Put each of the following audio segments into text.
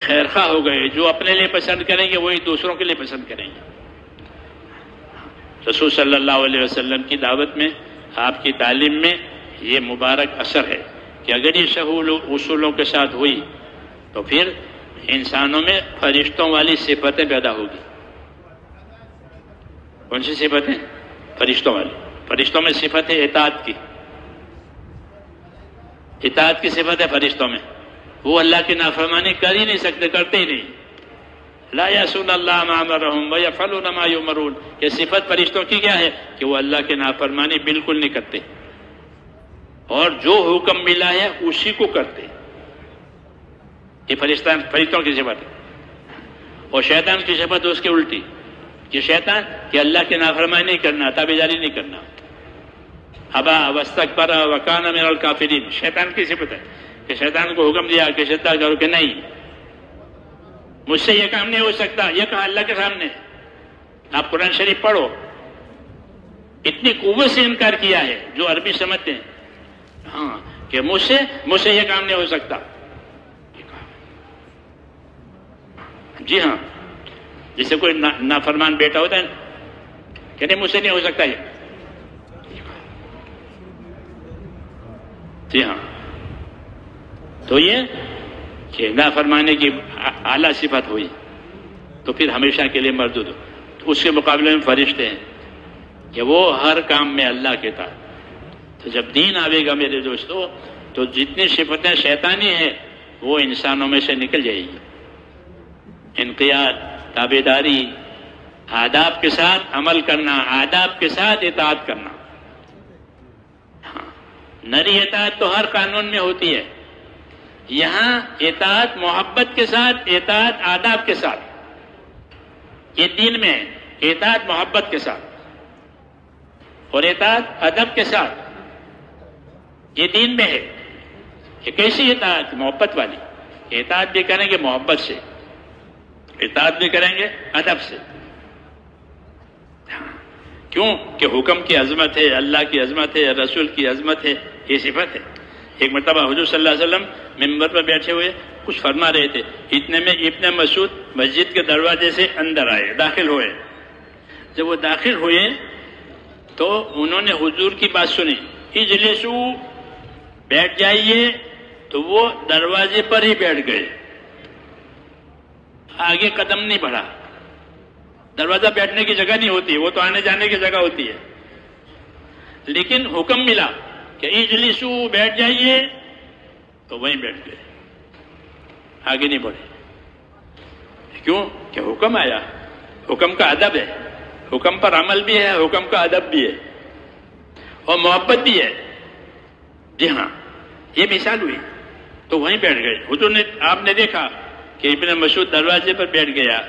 خیر خواہ ہو گئے، جو اپنے لیے پسند کریں گے وہی دوسروں کے لیے پسند کریں گے۔ رسول صلی اللہ علیہ وسلم کی دعوت میں، آپ کی تعلیم میں یہ مبارک اثر ہے کہ اگر یہ اصولوں کے ساتھ ہوئی تو پھر انسانوں میں فرشتوں والی صفتیں پیدا ہوگی۔ کون سی صفتیں؟ فرشتوں والی۔ فرشتوں میں صفت ہے اطاعت کی، اطاعت کی صفت ہے فرشتوں میں۔ وہ اللہ کی نافرمانی کر ہی نہیں سکتے، کرتے ہی نہیں۔ لا یعصون اللہ ما امرهم ویفعلون ما یؤمرون۔ یہ صفت فرشتوں کی کیا ہے کہ وہ اللہ کی نافرمانی بالکل نہیں کرتے اور جو حکم ملا ہے اسی کو کرتے۔ یہ فرشتوں کی صفت ہے۔ اور شیطان کی صفت اس کے الٹی کہ شیطان کہ اللہ کی نافرمانی نہیں کرنا، تابعداری نہیں کرنا۔ ابا واستکبر وکان من الکافرین، شیطان کی صفت ہے کہ شیطان کو حکم دیا کہ شیطان کرو کہ نہیں، مجھ سے یہ کام نہیں ہو سکتا، یہ کہا اللہ کے سامنے۔ آپ قرآن شریف پڑھو، اتنی قوت سے انکار کیا ہے جو عربی سمجھتے ہیں، ہاں کہ مجھ سے یہ کام نہیں ہو سکتا۔ جی ہاں، جسے کوئی نافرمان بیٹا ہوتا ہے کہ نہیں مجھ سے نہیں ہو سکتا یہ، جی ہاں۔ تو یہ کہ نافرمانے کی اعلیٰ صفت ہوئی تو پھر ہمیشہ کے لیے مردود ہو۔ تو اس کے مقابلے میں فرشتے ہیں کہ وہ ہر کام میں اللہ کے تابع۔ تو جب دین آئے گا میرے دوستو تو جتنی صفتیں شیطانی ہیں وہ انسانوں میں سے نکل جائے گی۔ انقیاد، تابعداری، آداب کے ساتھ عمل کرنا، آداب کے ساتھ اطاعت کرنا۔ ہاں، نری اطاعت تو ہر قانون میں ہوتی ہے، یہاں اطاعت محبت کے ساتھ، اطاعت آداب کے ساتھ، یہ دین میں ہے، اطاعت محبت کے ساتھ اور اطاعت ادب کے ساتھ، یہ دین میں ہے۔ یہ کیسی اطاعت؟ محبت والی۔ اطاعت بھی کریں گے محبت سے، اطاعت بھی کریں گے ادب سے۔ کیوں کہ حکم کی عظمت ہے، اللہ کی عظمت ہے، رسول کی عظمت ہے، یہ صفت ہے۔ ایک مرتبہ حضور صلی اللہ علیہ وسلم ممبر پر بیٹھے ہوئے کچھ فرما رہے تھے، اتنے میں ابن مسعود مسجد کے دروازے سے اندر آئے، داخل ہوئے۔ جب وہ داخل ہوئے تو انہوں نے حضور کی بات سنی، اجلسو، بیٹھ جائیے، تو وہ دروازے پر ہی بیٹھ گئے، آگے قدم نہیں بڑھا۔ دروازہ بیٹھنے کی جگہ نہیں ہوتی، وہ تو آنے جانے کی جگہ ہوتی ہے، لیکن حکم ملا کہ اجلسو، بیٹھ جائیے، تو وہیں بیٹھ گئے، آگے نہیں بڑھے۔ کیوں کہ حکم آیا، حکم کا ادب ہے، حکم پر عمل بھی ہے، حکم کا ادب بھی ہے اور محبت بھی ہے۔ جی ہاں، یہ مثال ہوئی، تو وہیں بیٹھ گئے۔ حضور نے، آپ نے دیکھا کہ ابن مسعود دروازے پر بیٹھ گیا،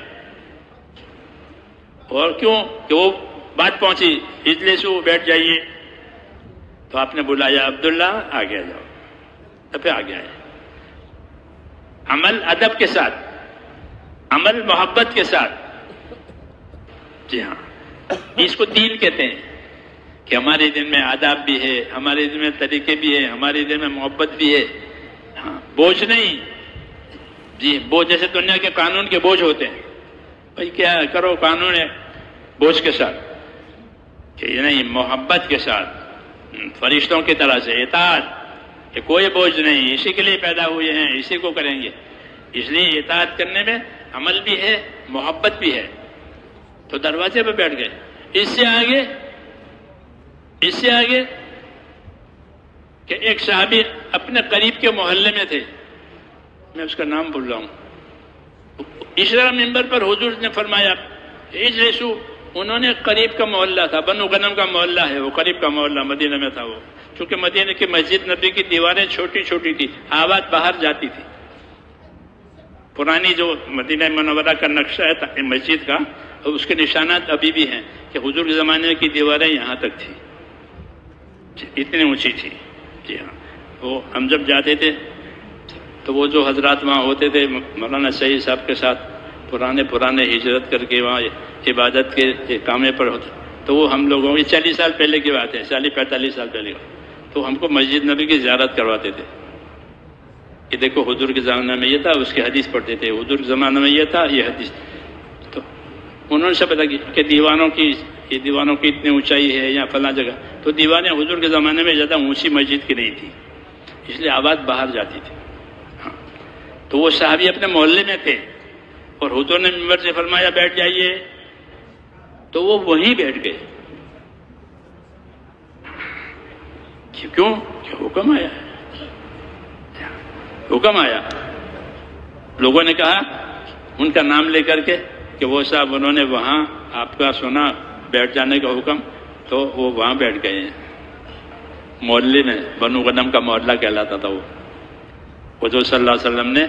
اور کیوں کہ وہ بات پہنچی، اجلسو، بیٹھ جائیے، تو آپ نے بلایا، عبداللہ آگے جاؤ، تو پھر آگے آئے۔ عمل ادب کے ساتھ، عمل محبت کے ساتھ۔ جی ہاں، اس کو دین کہتے ہیں کہ ہمارے دل میں آداب بھی ہے، ہمارے دل میں طریقے بھی ہے، ہمارے دل میں محبت بھی ہے۔ ہاں، بوجھ نہیں، جی بوجھ جیسے دنیا کے قانون کے بوجھ ہوتے ہیں، بھائی کیا کرو، قانون ہے، بوجھ کے ساتھ، کہ نہیں، محبت کے ساتھ، فرشتوں کی طرح سے اطاعت، کہ کوئی بوجھ نہیں، اسی کے لیے پیدا ہوئے ہیں، اسی کو کریں گے۔ اس لیے اطاعت کرنے میں عمل بھی ہے، محبت بھی ہے۔ تو دروازے پہ بیٹھ گئے۔ اس سے آگے کہ ایک صحابی اپنے قریب کے محلے میں تھے، میں اس کا نام بھول رہا ہوں، اس طرح ممبر پر حضور نے فرمایا اجلسو، انہوں نے قریب کا محلہ تھا، بنو غنم کا محلہ ہے وہ، قریب کا محلہ مدینہ میں تھا وہ، چونکہ مدینہ کی مسجد نبی کی دیواریں چھوٹی چھوٹی تھی، آواز باہر جاتی تھی۔ پرانی جو مدینہ منورہ کا نقشہ ہے مسجد کا، اس کے نشانات ابھی بھی ہیں کہ حضور کے زمانے کی دیواریں یہاں تک تھی، اتنی اونچی تھی۔ جی ہاں، وہ ہم جب جاتے تھے تو وہ جو حضرات وہاں ہوتے تھے مولانا سعید صاحب کے ساتھ، پرانے ہجرت کر کے وہاں عبادت کے کامے پر ہوتے، تو وہ ہم لوگوں، یہ 40 سال پہلے کی بات ہے، 40-45 سال پہلے، تو ہم کو مسجد نبی کی زیارت کرواتے تھے۔ کہ دیکھو حضور کے زمانہ میں یہ تھا، اس کی حدیث پڑھتے تھے، حضور کے زمانہ میں یہ تھا، یہ حدیث. تو انہوں نے سب پتا کہ دیوانوں کی اتنی اونچائی ہے یا فلاں جگہ. تو دیوانے حضور کے زمانے میں زیادہ اونچی مسجد کی نہیں تھی، اس لیے آواز باہر جاتی تھی. تو وہ صحابی اپنے محلے میں تھے اور حضور نے منبر سے فرمایا بیٹھ جائیے، تو وہ وہیں بیٹھ گئے. کیوں؟ کہ حکم آیا ہے. حکم آیا. لوگوں نے کہا ان کا نام لے کر کے کہ وہ صاحب انہوں نے وہاں آپ کا سنا بیٹھ جانے کا حکم، تو وہ وہاں بیٹھ گئے ہیں محلے میں. بنو غنم کا محلہ کہلاتا تھا وہ. حضور صلی اللہ علیہ وسلم نے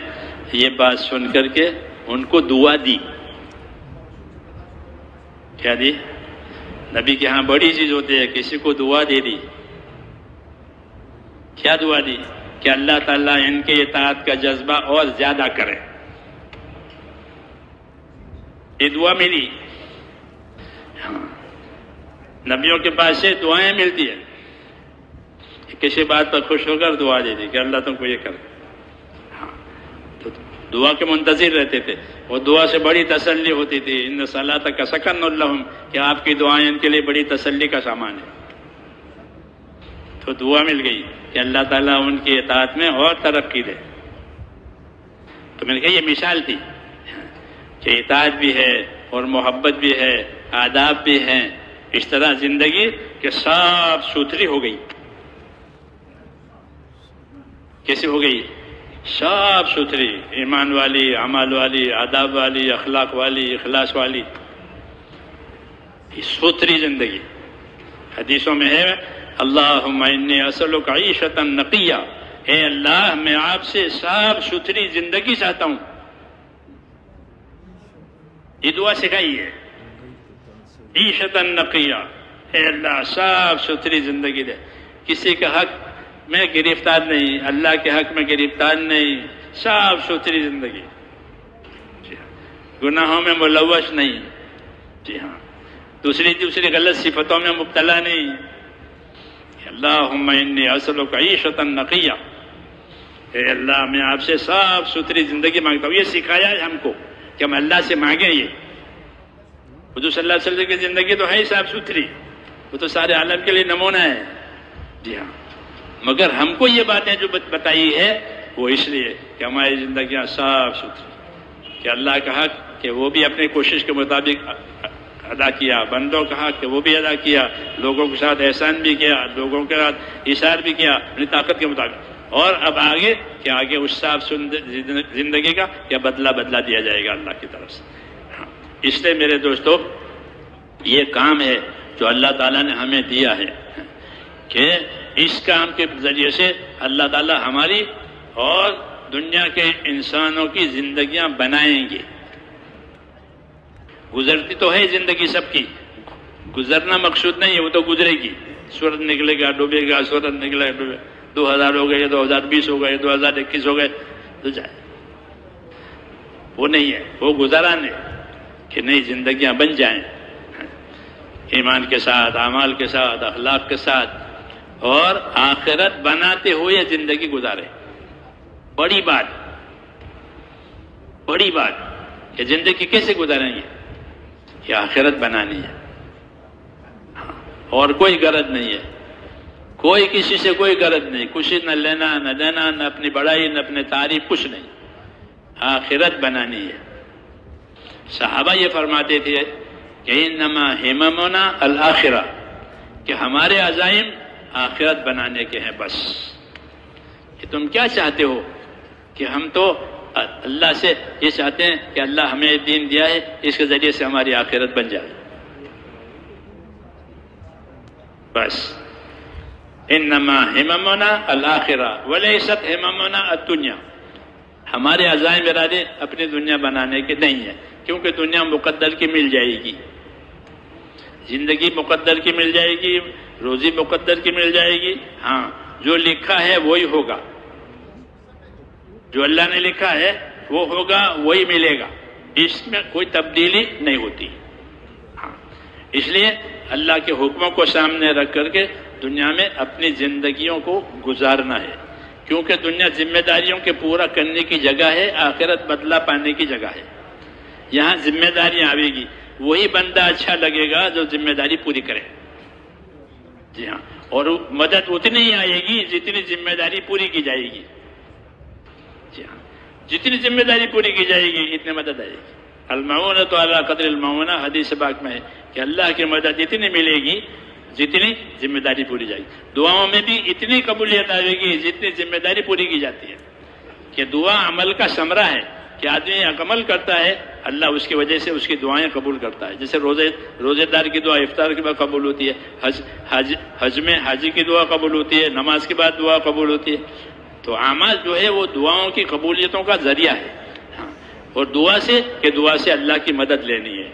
یہ بات سن کر کے ان کو دعا دی. کیا دی؟ نبی کے ہاں بڑی چیز ہوتی ہے، کسی کو دعا دے دی. کیا دعا دی؟ کہ اللہ تعالیٰ ان کے اطاعت کا جذبہ اور زیادہ کرے. یہ دعا ملی. نبیوں کے پاس سے دعائیں ملتی ہیں. کسی بات پر خوش ہو کر دعا دے دی کہ اللہ تم کو یہ کر. تو دعا کے منتظر رہتے تھے، اور دعا سے بڑی تسلی ہوتی تھی. ان صلاتک سکن لہم، کہ آپ کی دعائیں ان کے لیے بڑی تسلی کا سامان ہے. تو دعا مل گئی کہ اللہ تعالیٰ ان کی اطاعت میں اور ترقی دے. تو میں نے کہا یہ مثال تھی کہ اطاعت بھی ہے اور محبت بھی ہے، آداب بھی ہیں. اس طرح زندگی کہ صاف ستھری ہو گئی. کیسے ہو گئی؟ صاف ستھری، ایمان والی، عمل والی، آداب والی، اخلاق والی، اخلاص والی، ستھری زندگی. حدیثوں میں ہے اللہم انی اسألک عیشۃ نقیہ، اے اللہ میں آپ سے صاف ستھری زندگی چاہتا ہوں. یہ دعا سکھائی ہے، عیشۃ نقیہ، اے اللہ صاف ستھری زندگی دے. کسی کا حق میں گرفتار نہیں، اللہ کے حق میں گرفتار نہیں، صاف ستھری زندگی. جی ہاں. گناہوں میں ملوث نہیں. جی ہاں. دوسری غلط صفتوں میں مبتلا نہیں. اللہم انی اسألک عیشۃ نقیہ، اے اللہ میں آپ سے صاف ستھری زندگی مانگتا ہوں. یہ سکھایا ہے ہم کو کہ ہم اللہ سے مانگیں. یہ حضور صلی اللہ علیہ وسلم کی زندگی تو ہے صاف ستھری، وہ تو سارے عالم کے لیے نمونہ ہے. جی ہاں. مگر ہم کو یہ باتیں جو بتائی ہے وہ اس لیے کہ ہماری زندگیاں صاف ستھری، کہ اللہ کا حق کہ وہ بھی اپنی کوشش کے مطابق ادا کیا، بندوں کا حق کہ وہ بھی ادا کیا، لوگوں کے ساتھ احسان بھی کیا، لوگوں کے ساتھ ایثار بھی کیا اپنی طاقت کے مطابق. اور اب آگے کہ آگے اس صاف زندگی کا کیا بدلہ دیا جائے گا اللہ کی طرف سے. اس لیے میرے دوستو یہ کام ہے جو اللہ تعالیٰ نے ہمیں دیا ہے کہ اس کام کے ذریعے سے اللہ تعالیٰ ہماری اور دنیا کے انسانوں کی زندگیاں بنائیں گے. گزرتی تو ہے زندگی سب کی، گزرنا مقصود نہیں ہے، وہ تو گزرے گی. سورج نکلے گا ڈوبے گا، سورج نکلے گا ڈوبے. 2000 ہو گئے، 2020 ہو گئے، 2021 ہو گئے تو جائے. وہ نہیں ہے، وہ گزاران ہے کہ نئی زندگیاں بن جائیں ایمان کے ساتھ، اعمال کے ساتھ، اخلاق کے ساتھ، اور آخرت بناتے ہوئے زندگی گزارے. بڑی بات کہ زندگی کیسے گزاریں گے؟ کہ آخرت بنانی ہے، اور کوئی غرض نہیں ہے. کوئی کسی سے کوئی غرض نہیں، کچھ نہ لینا نہ دینا، نہ اپنی بڑائی نہ اپنی تعریف، کچھ نہیں. آخرت بنانی ہے. صحابہ یہ فرماتے تھے کہ انما ہممنا الآخرہ، کہ ہمارے عزائم آخرت بنانے کے ہیں. بس کہ تم کیا چاہتے ہو؟ کہ ہم تو اللہ سے یہ چاہتے ہیں کہ اللہ ہمیں دین دیا ہے، اس کے ذریعے سے ہماری آخرت بن جائے. بس انما ہممنا الآخرہ ولیست ہممنا الدنیا. ہمارے عزائم ارادے اپنی دنیا بنانے کے نہیں ہیں، کیونکہ دنیا مقدر کی مل جائے گی، زندگی مقدر کی مل جائے گی، روزی مقدر کی مل جائے گی. ہاں، جو لکھا ہے وہی ہوگا، جو اللہ نے لکھا ہے وہ ہوگا، وہی ملے گا. اس میں کوئی تبدیلی نہیں ہوتی. ہاں، اس لیے اللہ کے حکموں کو سامنے رکھ کر کے دنیا میں اپنی زندگیوں کو گزارنا ہے. کیونکہ دنیا ذمہ داریوں کے پورا کرنے کی جگہ ہے، آخرت بدلہ پانے کی جگہ ہے. یہاں ذمہ داریاں آئے گی، وہی بندہ اچھا لگے گا جو ذمہ داری پوری کرے. جی ہاں، اور مدد اتنی ہی آئے گی جتنی ذمہ داری پوری کی جائے گی. جی ہاں، جتنی ذمہ داری پوری کی جائے گی اتنی مدد آئے گی. المعونۃ علی قدر المعونہ حدیث پاک میں ہے کہ اللہ کی مدد اتنی ملے گی جتنی ذمہ داری پوری جائے گی. دعاؤں میں بھی اتنی قبولیت آئے گی جتنی ذمہ داری پوری کی جاتی ہے. کہ دعا عمل کا ثمرہ ہے کہ آدمی عمل کرتا ہے، اللہ اس کی وجہ سے اس کی دعائیں قبول کرتا ہے. جیسے روزے دار کی دعا افطار کے بعد قبول ہوتی ہے، حج میں حاجی کی دعا قبول ہوتی ہے، نماز کے بعد دعا قبول ہوتی ہے. تو اعمال جو ہے وہ دعاؤں کی قبولیتوں کا ذریعہ ہے. اور دعا سے اللہ کی مدد لینی ہے.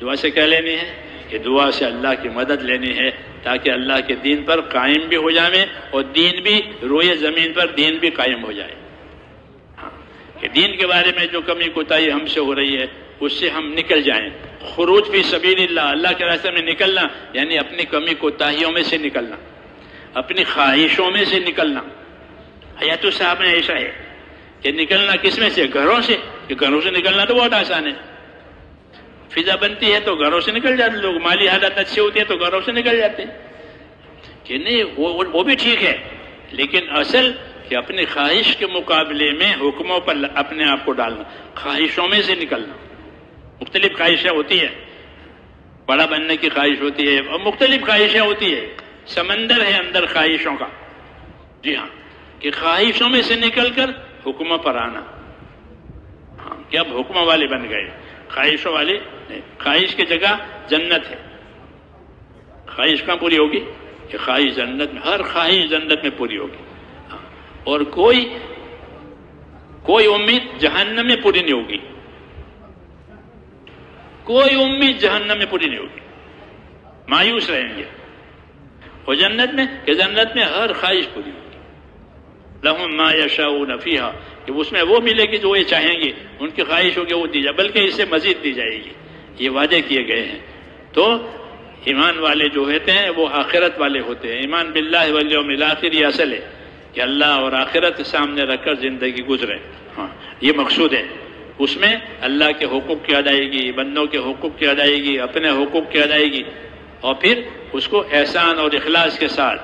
دعا سے کیا لینی ہے؟ کہ دعا سے اللہ کی مدد لینی ہے تاکہ اللہ کے دین پر قائم بھی ہو جائیں اور دین بھی روئے زمین پر دین بھی قائم ہو جائے. کہ دین کے بارے میں جو کمی کوتاہی ہم سے ہو رہی ہے اس سے ہم نکل جائیں. خروج فی سبیل اللہ کے راستے میں نکلنا یعنی اپنی کمی کوتاہیوں میں سے نکلنا، اپنی خواہشوں میں سے نکلنا. حیات صاحب میں ایسا ہے کہ نکلنا کس میں سے؟ گھروں سے. کہ گھروں سے نکلنا تو بہت آسان ہے، فضا بنتی ہے تو گھروں سے نکل جاتے لوگ، مالی حالت اچھی ہوتی ہے تو گھروں سے نکل جاتے ہیں. کہ نہیں وہ بھی ٹھیک ہے، لیکن اصل کہ اپنی خواہش کے مقابلے میں حکموں پر اپنے آپ کو ڈالنا، خواہشوں میں سے نکلنا. مختلف خواہشیں ہوتی ہیں، بڑا بننے کی خواہش ہوتی ہے اور مختلف خواہشیں ہوتی ہے. سمندر ہے اندر خواہشوں کا. جی ہاں، کہ خواہشوں میں سے نکل کر حکموں پر آنا. ہاں، کہ اب حکموں والے بن گئے، خواہشوں والے نہیں. خواہش کی جگہ جنت ہے. خواہش کہاں پوری ہوگی؟ کہ خواہش جنت میں، ہر خواہش جنت میں پوری ہوگی. اور کوئی امید جہنم میں پوری نہیں ہوگی. کوئی امید جہنم میں پوری نہیں ہوگی، مایوس رہیں گے. اور جنت میں کہ جنت میں ہر خواہش پوری ہوگی. لہم ما یشاؤون فیہا، کہ اس میں وہ ملے گی جو یہ چاہیں گے، ان کی خواہش ہوگی وہ دی جائے، بلکہ اس سے مزید دی جائے گی. یہ وعدے کیے گئے ہیں. تو ایمان والے جو ہوتے ہیں وہ آخرت والے ہوتے ہیں. ایمان باللہ والیوم الآخر یہ اصل ہے کہ اللہ اور آخرت سامنے رکھ کر زندگی گزرے. ہاں، یہ مقصود ہے. اس میں اللہ کے حقوق کی ادائیگی، بندوں کے حقوق کی ادائیگی، اپنے حقوق کی ادائیگی، اور پھر اس کو احسان اور اخلاص کے ساتھ.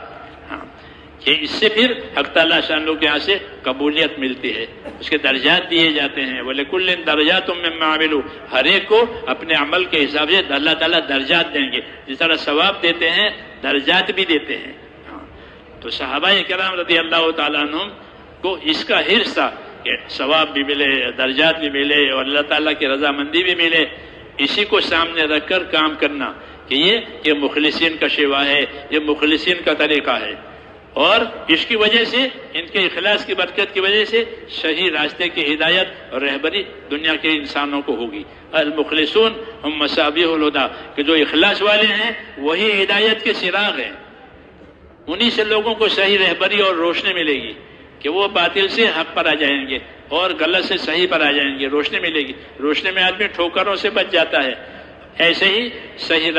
ہاں، کہ اس سے پھر حق تعالیٰ شانہ کے یہاں سے قبولیت ملتی ہے، اس کے درجات دیے جاتے ہیں. وَلِكُلٍّ دَرَجَاتٌ مِّمَّا عَمِلُوا، ہر ایک کو اپنے عمل کے حساب سے اللہ تعالیٰ درجات دیں گے. جس طرح ثواب دیتے ہیں درجات بھی دیتے ہیں. تو صحابہ کرام رضی اللہ تعالیٰ عنہم کو اس کا حرص تھا کہ ثواب بھی ملے، درجات بھی ملے اور اللہ تعالیٰ کی رضامندی بھی ملے. اسی کو سامنے رکھ کر کام کرنا کہ یہ مخلصین کا شیوا ہے، یہ مخلصین کا طریقہ ہے. اور اس کی وجہ سے، ان کے اخلاص کی برکت کی وجہ سے صحیح راستے کی ہدایت اور رہبری دنیا کے انسانوں کو ہوگی. المخلصون ہم مصابیح الہدی، کہ جو اخلاص والے ہیں وہی ہدایت کے چراغ ہیں. انہی سے لوگوں کو صحیح رہبری اور روشنی ملے گی کہ وہ باطل سے حق پر آ جائیں گے اور غلط سے صحیح پر آ جائیں گے. روشنی ملے گی. روشنی میں آدمی ٹھوکروں سے بچ جاتا ہے. ایسے ہی صحیح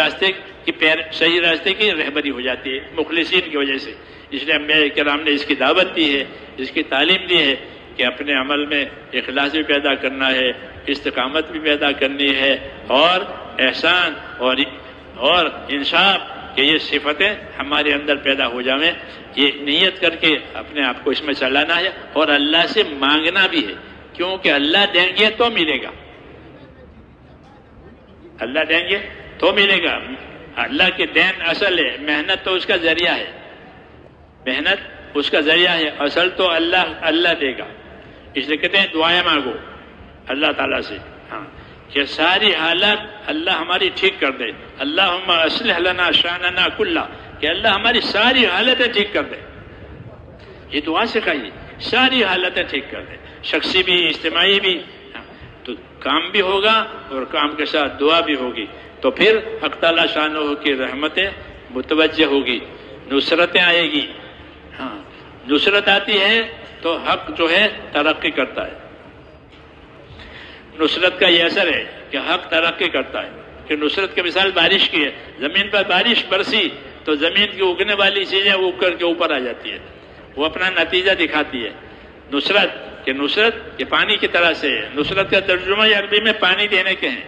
راستے کی رہبری ہو جاتی ہے مخلصین کی وجہ سے. اس لیے انبیاء کرام نے اس کی دعوت دی ہے، اس کی تعلیم دی ہے کہ اپنے عمل میں اخلاص بھی پیدا کرنا ہے، استقامت بھی پیدا کرنی ہے، اور احسان اور انصاف کہ یہ صفتیں ہمارے اندر پیدا ہو جائیں. یہ نیت کر کے اپنے آپ کو اس میں چلانا ہے اور اللہ سے مانگنا بھی ہے، کیونکہ اللہ دیں گے تو ملے گا. اللہ دیں گے تو ملے گا. اللہ کے دین اصل ہے، محنت تو اس کا ذریعہ ہے. محنت اس کا ذریعہ ہے، اصل تو اللہ دے گا. اس لیے کہتے ہیں دعائیں مانگو اللہ تعالیٰ سے. ہاں، کہ ساری حالات اللہ ہماری ٹھیک کر دے. اللہم اصلح لنا شاننا کلہ، کہ اللہ ہماری ساری حالتیں ٹھیک کر دے. یہ دعا سکھائیے، ساری حالتیں ٹھیک کر دے، شخصی بھی اجتماعی بھی. تو کام بھی ہوگا اور کام کے ساتھ دعا بھی ہوگی. تو پھر حق تعالیٰ شانہ کی رحمتیں متوجہ ہوگی، نصرتیں آئے گی. ہاں، نصرت آتی ہے تو حق جو ہے ترقی کرتا ہے. نصرت کا یہ اثر ہے کہ حق ترقی کرتا ہے. کہ نصرت کی مثال بارش کی ہے. زمین پر بارش برسی تو زمین کی اگنے والی چیزیں اگ کر کے اوپر آ جاتی ہے. وہ اپنا نتیجہ دکھاتی ہے. نصرت کہ نصرت یہ پانی کی طرح سے ہے. نصرت کا ترجمہ عربی میں پانی دینے کے ہیں.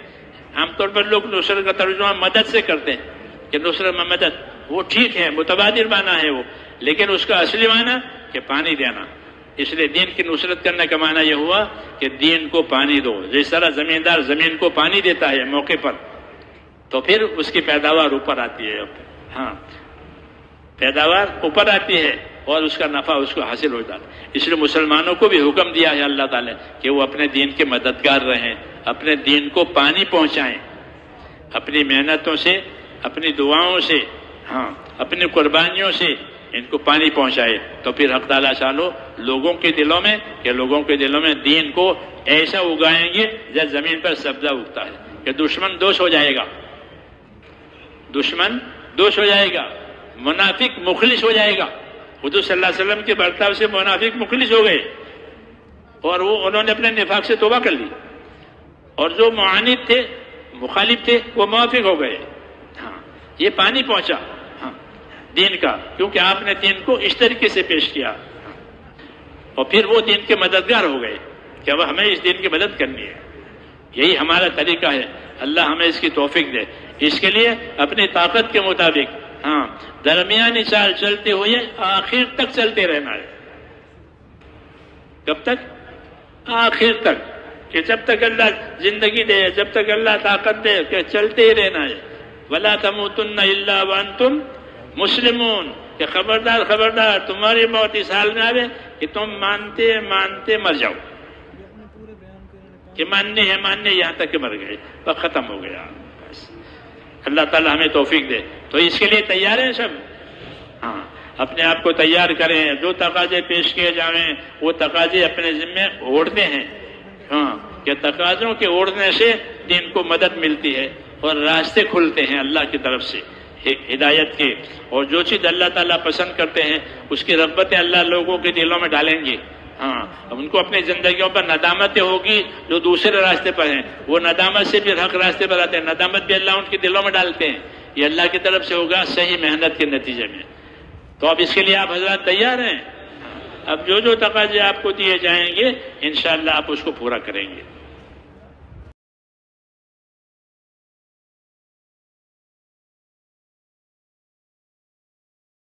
عام طور پر لوگ نصرت کا ترجمہ مدد سے کرتے ہیں کہ نصرت میں مدد، وہ ٹھیک ہے، متبادل معنی ہے وہ، لیکن اس کا اصلی معنی کہ پانی دینا. اس لیے دین کی نصرت کرنے کا معنی یہ ہوا کہ دین کو پانی دو. جس طرح زمیندار زمین کو پانی دیتا ہے موقع پر تو پھر اس کی پیداوار اوپر آتی ہے. ہاں، پیداوار اوپر آتی ہے اور اس کا نفع اس کو حاصل ہو جاتا ہے. اس لیے مسلمانوں کو بھی حکم دیا ہے اللہ تعالیٰ کہ وہ اپنے دین کے مددگار رہیں، اپنے دین کو پانی پہنچائیں، اپنی محنتوں سے، اپنی دعاؤں سے، ہاں، اپنی قربانیوں سے ان کو پانی پہنچائے. تو پھر حق تعالیٰ چالو لوگوں کے دلوں میں دین کو ایسا اگائیں گے جیسے زمین پر سبزہ اگتا ہے کہ دشمن دوست ہو جائے گا، دشمن دوست ہو جائے گا، منافق مخلص ہو جائے گا. حضور صلی اللہ علیہ وسلم کے برتاؤ سے منافق مخلص ہو گئے اور انہوں نے اپنے نفاق سے توبہ کر لی، اور جو معاند تھے، مخالف تھے، وہ موافق ہو گئے. ہاں، یہ پانی پہنچا ہاں دین کا، کیونکہ آپ نے دین کو اس طریقے سے پیش کیا، اور پھر وہ دین کے مددگار ہو گئے کہ اب ہمیں اس دین کی مدد کرنی ہے. یہی ہمارا طریقہ ہے. اللہ ہمیں اس کی توفیق دے. اس کے لیے اپنی طاقت کے مطابق ہاں درمیانی چال چلتے ہوئے آخر تک چلتے رہنا ہے. کب تک؟ آخر تک، کہ جب تک اللہ زندگی دے، جب تک اللہ طاقت دے، کہ چلتے ہی رہنا ہے. وَلَا تَمُوتُنَّ إِلَّا وَأَنْتُمْ مُسْلِمُونَ، کہ خبردار خبردار تمہاری موت اس حال میں آوے کہ تم مانتے مانتے مر جاؤ، کہ ماننے ہیں ماننے یہاں تک کہ مر گئے، تو ختم ہو گیا. بس اللہ تعالیٰ ہمیں توفیق دے. تو اس کے لیے تیار ہیں سب؟ ہاں، اپنے آپ کو تیار کریں. جو تقاضے پیش کیے جائیں وہ تقاضے اپنے ذمے اوڑھتے ہیں. ہاں، کہ تقاضوں کے اوڑھنے سے دین کو مدد ملتی ہے اور راستے کھلتے ہیں اللہ کی طرف سے ہدایت کے. اور جو چیز اللہ تعالیٰ پسند کرتے ہیں اس کی رغبتیں اللہ لوگوں کے دلوں میں ڈالیں گے. ہاں، ان کو اپنی زندگیوں پر ندامتیں ہوگی جو دوسرے راستے پر ہیں، وہ ندامت سے بھی حق راستے پر آتے ہیں. ندامت بھی اللہ ان کے دلوں میں ڈالتے ہیں. یہ اللہ کی طرف سے ہوگا صحیح محنت کے نتیجے میں. تو اب اس کے لیے آپ حضرات تیار ہیں؟ اب جو تقاضے آپ کو دیے جائیں گے انشاءاللہ آپ اس کو پورا کریں گے.